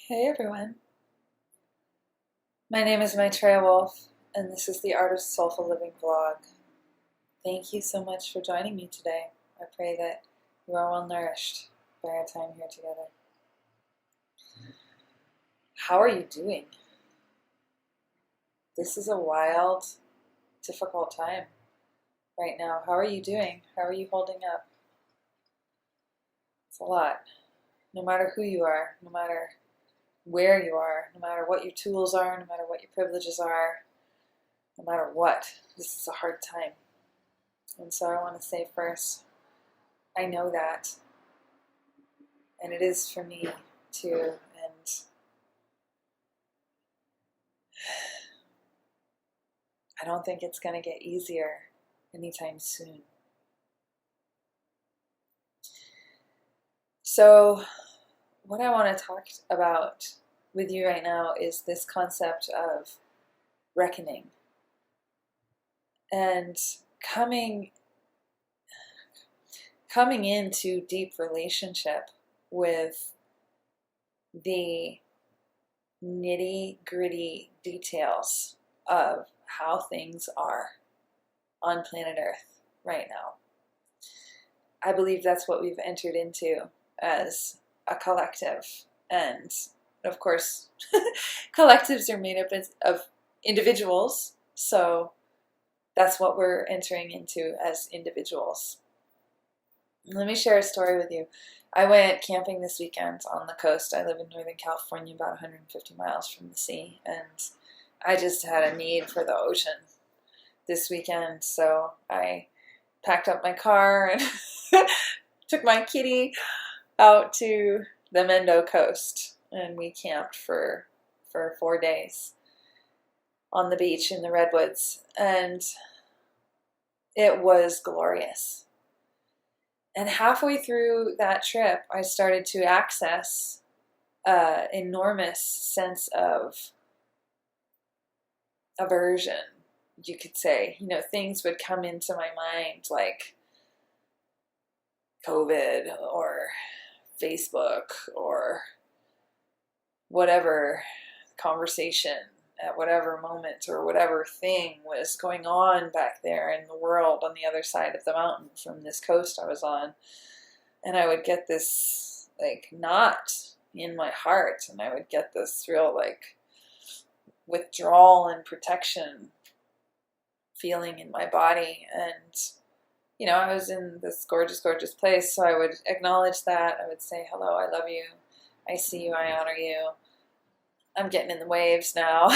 Hey everyone, my name is Maitreya Wolf, and this is the Art of Soulful Living vlog. Thank you so much for joining me today. I pray that you are well nourished by our time here together. How are you doing? This is a wild, difficult time right now. How are you doing? How are you holding up? It's a lot. No matter who you are, no matter where you are, no matter what your tools are, no matter what your privileges are, no matter what, this is a hard time. And so I want to say first, I know that, and it is for me too, and I don't think it's going to get easier anytime soon. So what I want to talk about with you right now is this concept of reckoning and coming into deep relationship with the nitty-gritty details of how things are on planet Earth right now. I believe that's what we've entered into as a collective, and of course collectives are made up of individuals, so that's what we're entering into as individuals. Let me share a story with you. I went camping this weekend on the coast. I live in Northern California, about 150 miles from the sea, and I just had a need for the ocean this weekend, so I packed up my car and took my kitty out to the Mendo coast, and we camped for 4 days on the beach in the redwoods, and it was glorious. And halfway through that trip, I started to access an enormous sense of aversion, you could say. You know, things would come into my mind like COVID or Facebook or whatever conversation at whatever moment or whatever thing was going on back there in the world on the other side of the mountain from this coast I was on. And I would get this like knot in my heart, and I would get this real like withdrawal and protection feeling in my body. And you know, I was in this gorgeous, gorgeous place, so I would acknowledge that. I would say, hello, I love you, I see you, I honor you, I'm getting in the waves now.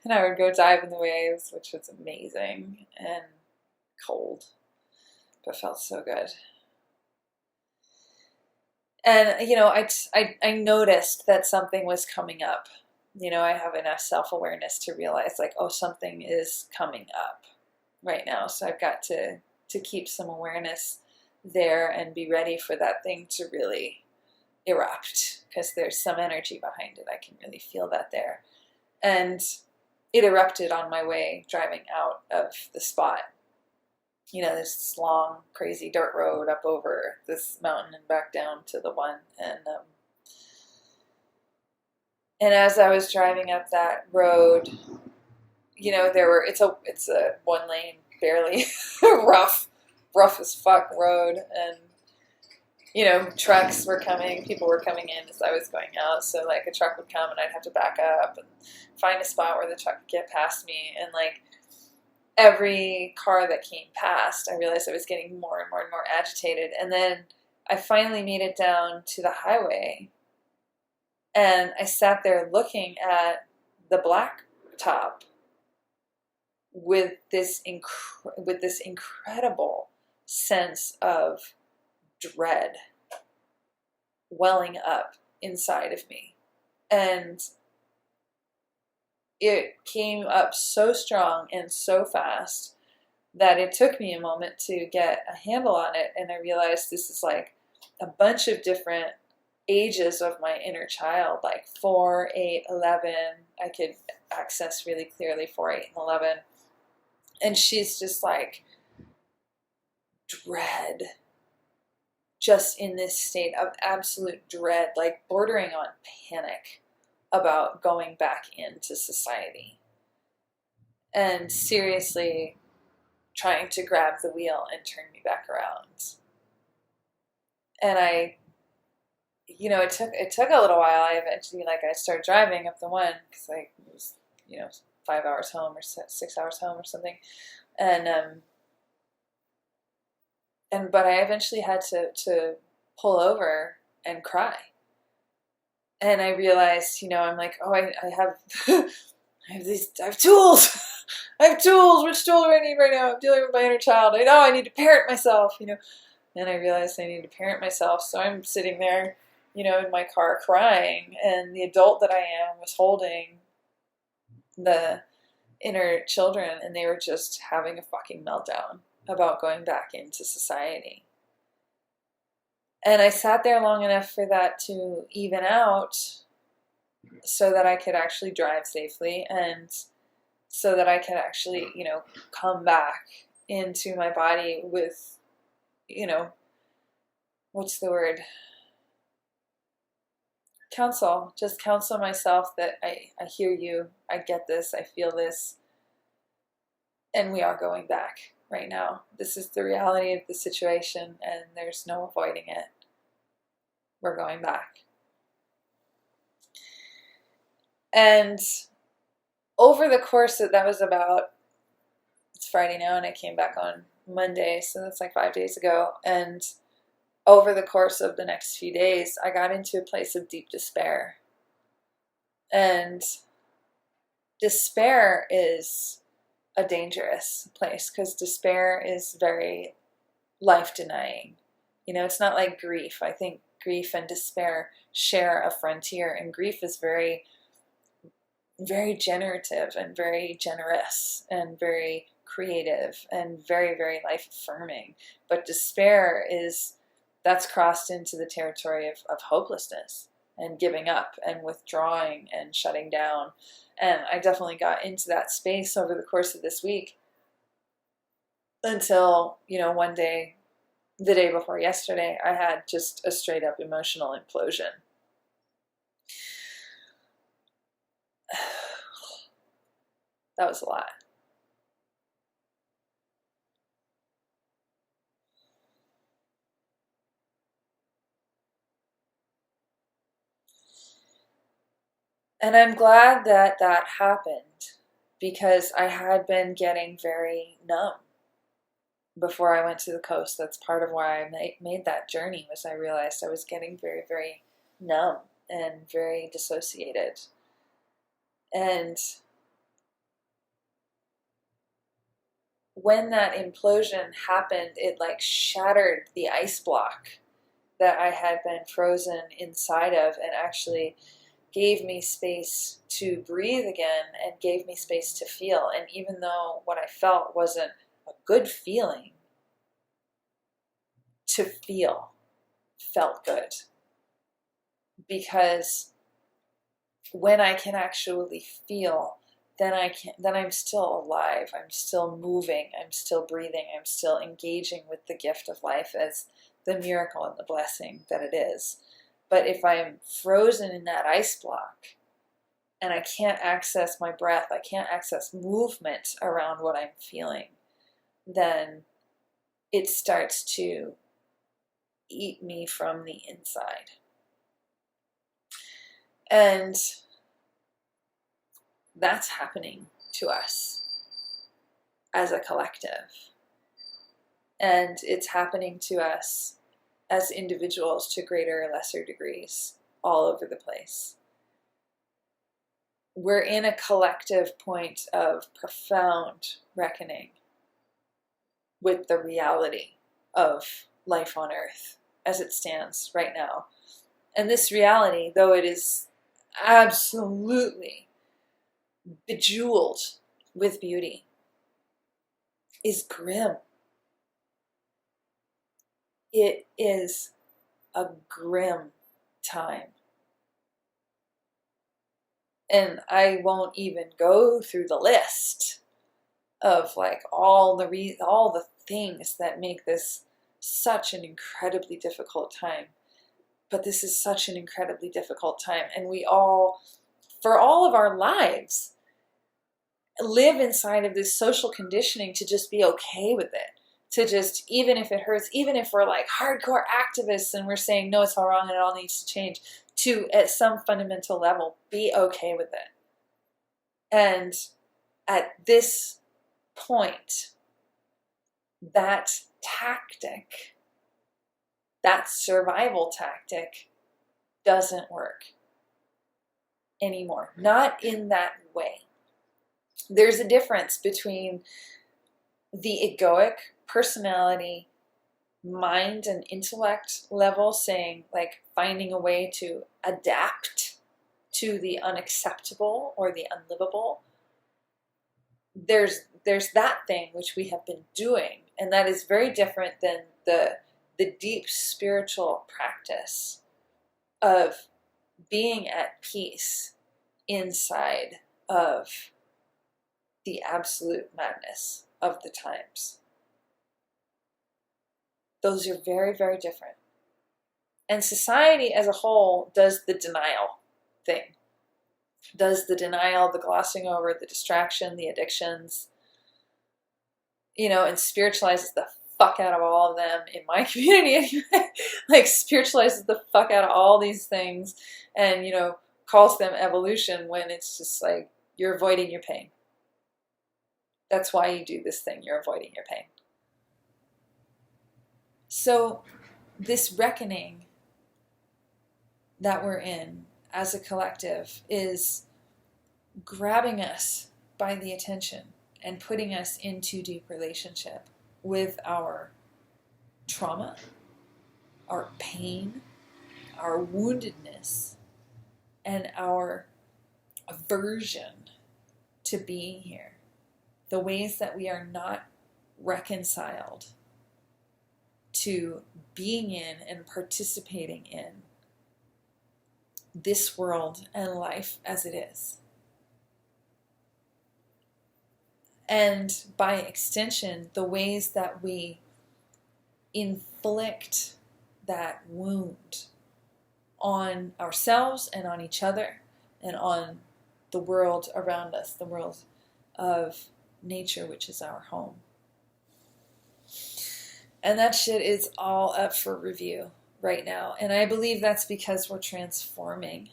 And I would go dive in the waves, which was amazing and cold, but felt so good. And, you know, I noticed that something was coming up. You know, I have enough self-awareness to realize, like, oh, something is coming up right now. So I've got to keep some awareness there and be ready for that thing to really erupt, because there's some energy behind it. I can really feel that there. And it erupted on my way driving out of the spot. You know, there's this long, crazy dirt road up over this mountain and back down to the one. And as I was driving up that road, you know, it's a one lane, barely rough as fuck road, and you know, trucks were coming, people were coming in as I was going out, so like a truck would come and I'd have to back up and find a spot where the truck could get past me, and like every car that came past, I realized I was getting more and more and more agitated, and then I finally made it down to the highway, and I sat there looking at the blacktop with this incredible sense of dread welling up inside of me. And it came up so strong and so fast that it took me a moment to get a handle on it, and I realized this is like a bunch of different ages of my inner child, like 4, 8, 11. I could access really clearly 4, 8, and 11. And she's just like dread, just in this state of absolute dread, like bordering on panic about going back into society. And seriously trying to grab the wheel and turn me back around. And it took a little while. I eventually, I started driving up the one, because it was, 5 hours home or 6 hours home or something. But I eventually had to pull over and cry. And I realized, I'm like, oh, I have I have tools. I have tools. Which tool do I need right now? I'm dealing with my inner child. I know I need to parent myself, And I realized I need to parent myself. So I'm sitting there, in my car crying. And the adult that I am was holding the inner children. And they were just having a fucking meltdown about going back into society. And I sat there long enough for that to even out, so that I could actually drive safely, and so that I could actually, come back into my body with, what's the word? Just counsel myself that I hear you, I get this, I feel this, and we are going back right now. This is the reality of the situation, and there's no avoiding it. We're going back. And over the course that was about, it's Friday now, and I came back on Monday, so that's like 5 days ago. And over the course of the next few days, I got into a place of deep despair. And despair is a dangerous place, because despair is very life-denying. It's not like grief. I think grief and despair share a frontier, and grief is very, very generative and very generous and very creative and very, very life-affirming. But despair that's crossed into the territory of hopelessness and giving up and withdrawing and shutting down. And I definitely got into that space over the course of this week, until, one day, the day before yesterday, I had just a straight up emotional implosion. That was a lot. And I'm glad that happened, because I had been getting very numb before I went to the coast. That's part of why I made that journey, was I realized I was getting very, very numb and very dissociated. And when that implosion happened, it shattered the ice block that I had been frozen inside of, and actually gave me space to breathe again, and gave me space to feel. And even though what I felt wasn't a good feeling, to feel felt good. Because when I can actually feel, then I'm still alive, I'm still moving, I'm still breathing, I'm still engaging with the gift of life as the miracle and the blessing that it is. But if I'm frozen in that ice block, and I can't access my breath, I can't access movement around what I'm feeling, then it starts to eat me from the inside. And that's happening to us as a collective. And it's happening to us as individuals to greater or lesser degrees all over the place. We're in a collective point of profound reckoning with the reality of life on Earth as it stands right now. And this reality, though it is absolutely bejeweled with beauty, is grim. It is a grim time. And I won't even go through the list of all the things that make this such an incredibly difficult time. But this is such an incredibly difficult time. And we all, for all of our lives, live inside of this social conditioning to just be okay with it. To just, even if it hurts, even if we're like hardcore activists and we're saying, no, it's all wrong and it all needs to change, to, at some fundamental level, be okay with it. And at this point, that tactic, that survival tactic, doesn't work anymore. Not in that way. There's a difference between the egoic personality, mind and intellect level, saying, like, finding a way to adapt to the unacceptable or the unlivable. There's that thing which we have been doing, and that is very different than the deep spiritual practice of being at peace inside of the absolute madness of the times. Those are very, very different. And society as a whole does the denial thing. Does the denial, the glossing over, the distraction, the addictions, and spiritualizes the fuck out of all of them in my community anyway. Like, spiritualizes the fuck out of all these things and, calls them evolution when it's just like, you're avoiding your pain. That's why you do this thing. You're avoiding your pain. So this reckoning that we're in as a collective is grabbing us by the attention and putting us into deep relationship with our trauma, our pain, our woundedness, and our aversion to being here. The ways that we are not reconciled to being in and participating in this world and life as it is. And by extension, the ways that we inflict that wound on ourselves and on each other and on the world around us, the world of nature, which is our home. And that shit is all up for review right now. And I believe that's because we're transforming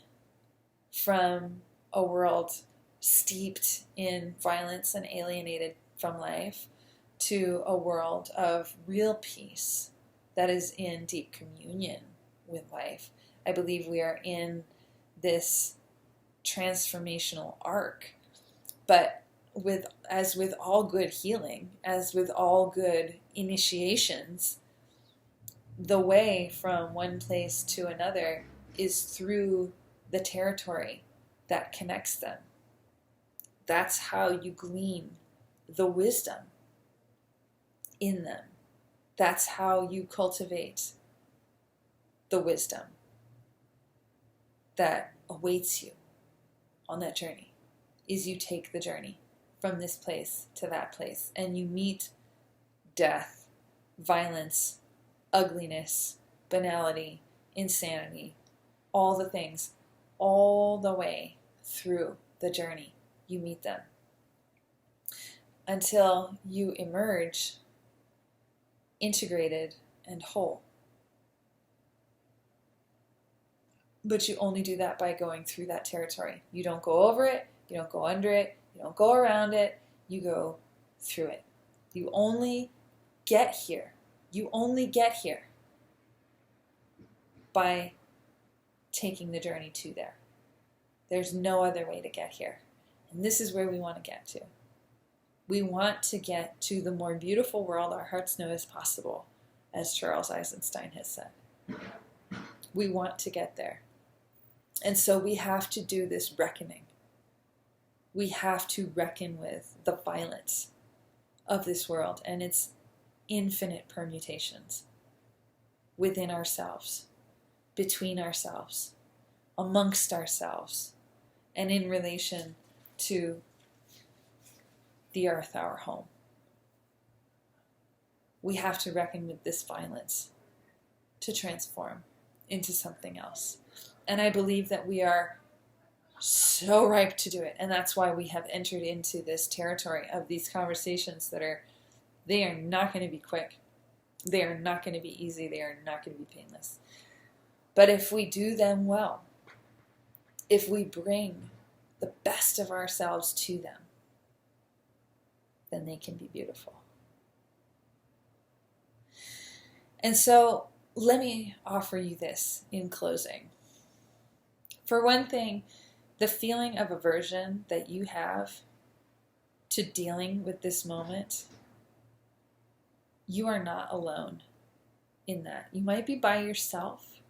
from a world steeped in violence and alienated from life to a world of real peace that is in deep communion with life. I believe we are in this transformational arc. But as with all good healing, as with all good initiations, the way from one place to another is through the territory that connects them. That's how you glean the wisdom in them. That's how you cultivate the wisdom that awaits you on that journey, is you take the journey from this place to that place, and you meet death, violence, ugliness, banality, insanity, all the things, all the way through the journey. You meet them until you emerge integrated and whole. But you only do that by going through that territory. You don't go over it, you don't go under it, you don't go around it, you go through it. You only get here. You only get here by taking the journey to there. There's no other way to get here. And this is where we want to get to. We want to get to the more beautiful world our hearts know is possible, as Charles Eisenstein has said. We want to get there. And so we have to do this reckoning. We have to reckon with the violence of this world and its infinite permutations within ourselves, between ourselves, amongst ourselves, and in relation to the earth, our home. we have to reckon with this violence to transform into something else. And I believe that we are so ripe to do it. And that's why we have entered into this territory of these conversations they are not going to be quick. They are not going to be easy. They are not going to be painless. But if we do them well, if we bring the best of ourselves to them, then they can be beautiful. And so let me offer you this in closing. For one thing, the feeling of aversion that you have to dealing with this moment, you are not alone in that. You might be by yourself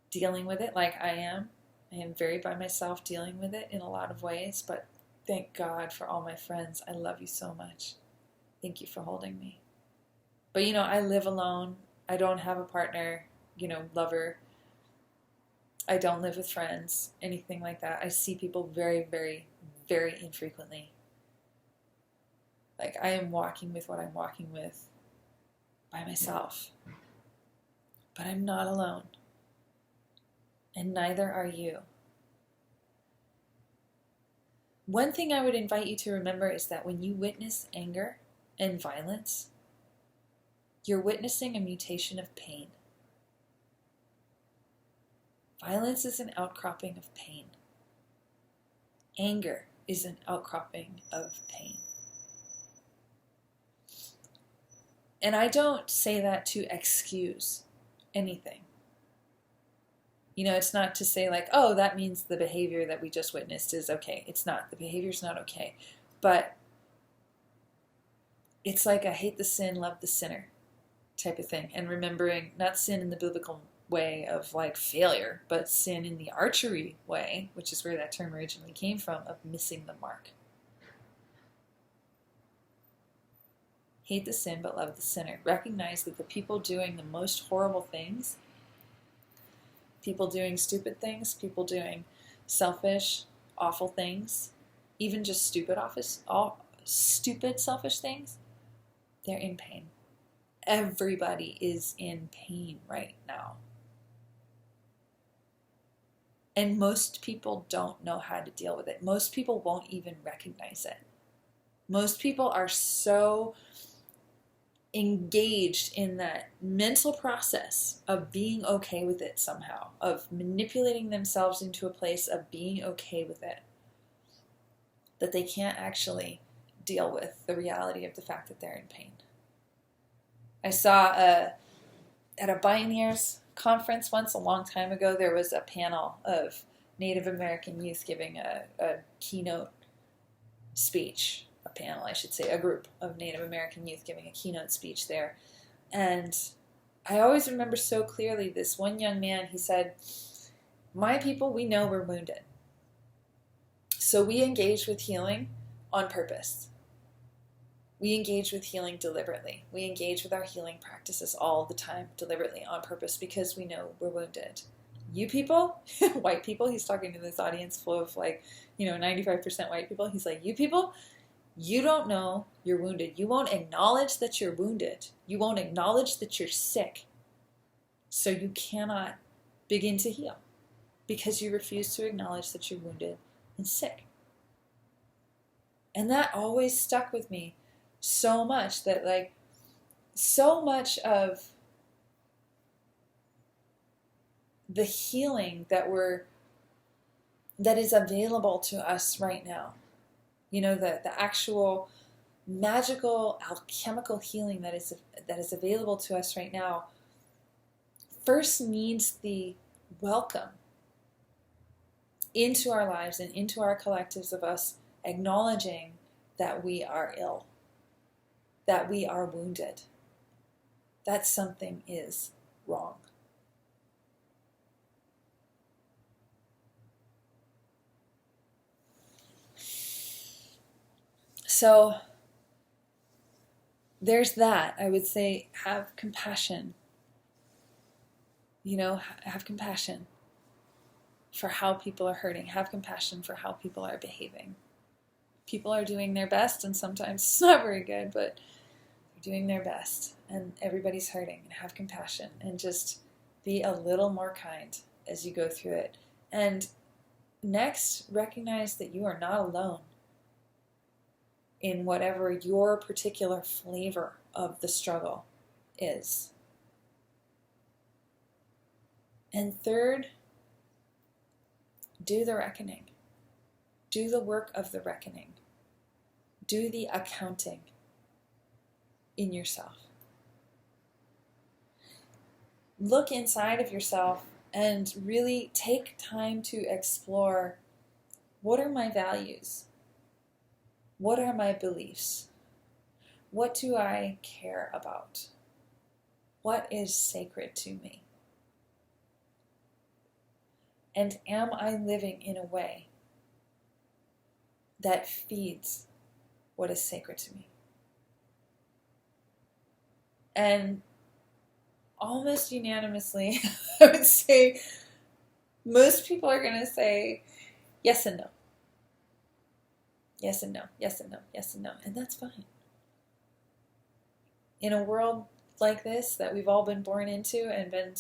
dealing with it like I am. I am very by myself dealing with it in a lot of ways, but thank God for all my friends. I love you so much. Thank you for holding me. But I live alone. I don't have a partner, lover. I don't live with friends, anything like that. I see people very, very, very infrequently. Like I am walking with what I'm walking with by myself. But I'm not alone. And neither are you. One thing I would invite you to remember is that when you witness anger and violence, you're witnessing a mutation of pain. Violence is an outcropping of pain. Anger is an outcropping of pain. And I don't say that to excuse anything. It's not to say like, oh, that means the behavior that we just witnessed is okay. It's not. The behavior's not okay. But it's like a hate the sin, love the sinner type of thing. And remembering not sin in the biblical way of like failure, but sin in the archery way, which is where that term originally came from, of missing the mark. Hate the sin, but love the sinner. Recognize that the people doing the most horrible things, people doing stupid things, people doing selfish, awful things, even just stupid, selfish things, they're in pain. Everybody is in pain right now. And most people don't know how to deal with it. Most people won't even recognize it. Most people are so engaged in that mental process of being okay with it somehow, of manipulating themselves into a place of being okay with it, that they can't actually deal with the reality of the fact that they're in pain. I saw at a Bioneers conference once a long time ago, there was a panel of Native American youth giving a keynote speech. A panel, I should say, a group of Native American youth giving a keynote speech there. And I always remember so clearly this one young man, he said, "My people, we know we're wounded. So we engage with healing on purpose. We engage with healing deliberately. We engage with our healing practices all the time, deliberately, on purpose, because we know we're wounded. You people," white people, he's talking to this audience full of 95% white people. He's like, "You people, you don't know you're wounded. You won't acknowledge that you're wounded. You won't acknowledge that you're sick. So you cannot begin to heal because you refuse to acknowledge that you're wounded and sick." And that always stuck with me so much, that so much of the healing that is available to us right now, the actual magical alchemical healing that is available to us right now, first needs the welcome into our lives and into our collectives of us acknowledging that we are ill, that we are wounded, that something is wrong. So there's that. I would say have compassion. Have compassion for how people are hurting. Have compassion for how people are behaving. People are doing their best, and sometimes it's not very good, but doing their best, and everybody's hurting, and have compassion, and just be a little more kind as you go through it. And next, recognize that you are not alone in whatever your particular flavor of the struggle is. And third, do the reckoning. Do the work of the reckoning. Do the accounting in yourself. Look inside of yourself and really take time to explore, what are my values? What are my beliefs? What do I care about? What is sacred to me? And am I living in a way that feeds what is sacred to me? And almost unanimously, I would say most people are going to say yes and no. Yes and no, yes and no, yes and no. And that's fine. In a world like this that we've all been born into and been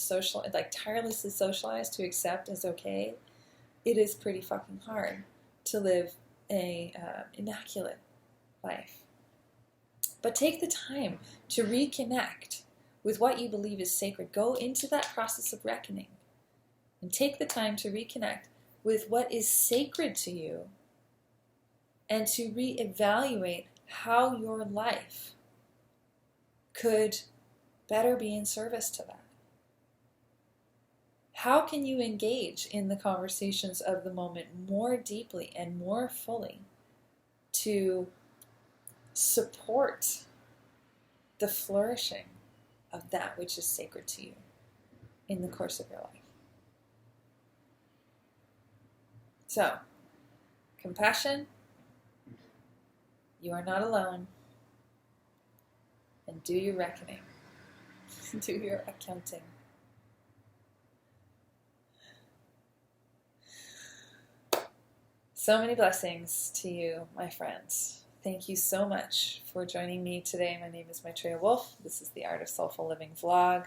tirelessly socialized to accept as okay, it is pretty fucking hard to live a immaculate life. But take the time to reconnect with what you believe is sacred. Go into that process of reckoning and take the time to reconnect with what is sacred to you and to reevaluate how your life could better be in service to that. How can you engage in the conversations of the moment more deeply and more fully to support the flourishing of that which is sacred to you in the course of your life? So, compassion, you are not alone, and do your reckoning, do your accounting. So many blessings to you, my friends. Thank you so much for joining me today. My name is Maitreya Wolf. This is the Art of Soulful Living vlog.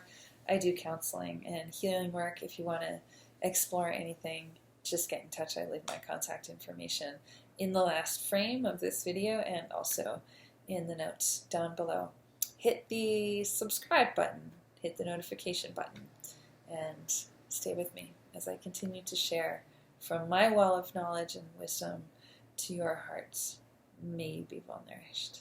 I do counseling and healing work. If you want to explore anything, just get in touch. I leave my contact information in the last frame of this video and also in the notes down below. Hit the subscribe button, hit the notification button, and stay with me as I continue to share from my well of knowledge and wisdom to your hearts. May you be well nourished.